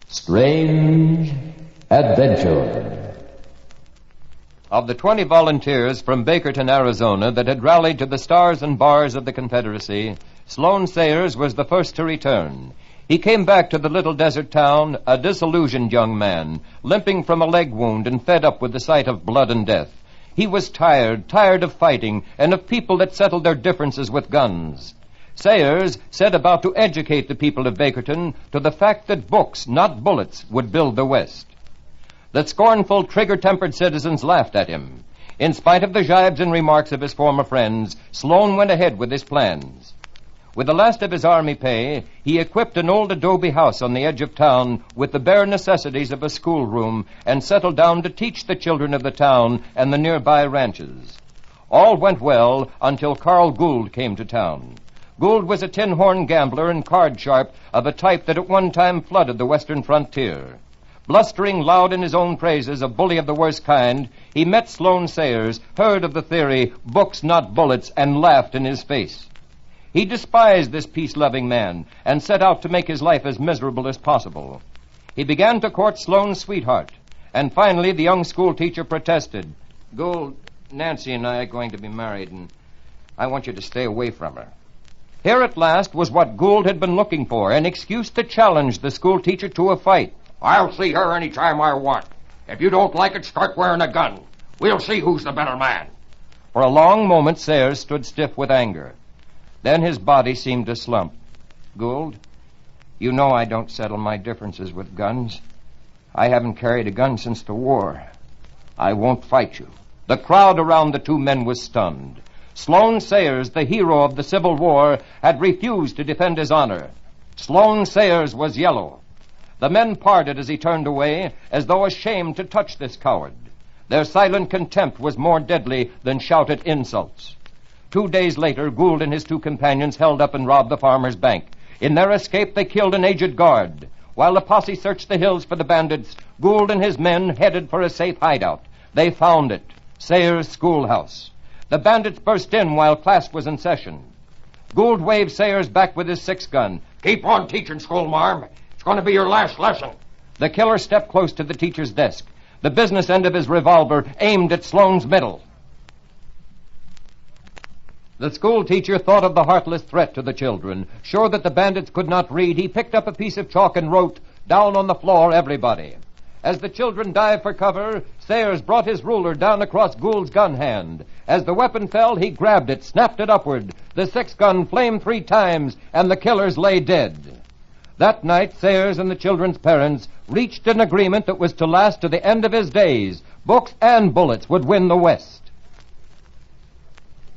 Strange Adventure. Of the 20 volunteers from Bakerton, Arizona, that had rallied to the Stars and Bars of the Confederacy, Sloan Sayers was the first to return. He came back to the little desert town, a disillusioned young man, limping from a leg wound and fed up with the sight of blood and death. He was tired of fighting and of people that settled their differences with guns. Sayers set about to educate the people of Bakerton to the fact that books, not bullets, would build the West. The scornful, trigger-tempered citizens laughed at him. In spite of the jibes and remarks of his former friends, Sloan went ahead with his plans. With the last of his army pay, he equipped an old adobe house on the edge of town with the bare necessities of a schoolroom and settled down to teach the children of the town and the nearby ranches. All went well until Carl Gould came to town. Gould was a tin-horn gambler and card sharp of a type that at one time flooded the western frontier. Blustering loud in his own praises, a bully of the worst kind, he met Sloan Sayers, heard of the theory, books not bullets, and laughed in his face. He despised this peace-loving man and set out to make his life as miserable as possible. He began to court Sloan's sweetheart, and finally the young schoolteacher protested. "Gould, Nancy and I are going to be married, and I want you to stay away from her." Here at last was what Gould had been looking for, an excuse to challenge the schoolteacher to a fight. "I'll see her any time I want. If you don't like it, start wearing a gun. We'll see who's the better man." For a long moment, Sayers stood stiff with anger. Then his body seemed to slump. "Gould, you know I don't settle my differences with guns. I haven't carried a gun since the war. I won't fight you." The crowd around the two men was stunned. Sloan Sayers, the hero of the Civil War, had refused to defend his honor. Sloan Sayers was yellow. The men parted as he turned away, as though ashamed to touch this coward. Their silent contempt was more deadly than shouted insults. 2 days later, Gould and his two companions held up and robbed the farmer's bank. In their escape, they killed an aged guard. While the posse searched the hills for the bandits, Gould and his men headed for a safe hideout. They found it, Sayers' schoolhouse. The bandits burst in while class was in session. Gould waved Sayers back with his 6-gun. "Keep on teaching, schoolmarm. It's going to be your last lesson." The killer stepped close to the teacher's desk. The business end of his revolver aimed at Sloan's middle. The schoolteacher thought of the heartless threat to the children. Sure that the bandits could not read, he picked up a piece of chalk and wrote, "Down on the floor, everybody." As the children dived for cover, Sayers brought his ruler down across Gould's gun hand. As the weapon fell, he grabbed it, snapped it upward. The 6-gun flamed 3 times, and the killers lay dead. That night, Sayers and the children's parents reached an agreement that was to last to the end of his days. Books and bullets would win the West.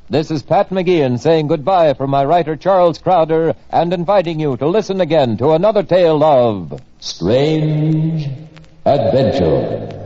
This is Pat McGeehan saying goodbye from my writer Charles Crowder and inviting you to listen again to another tale of Strange Adventure.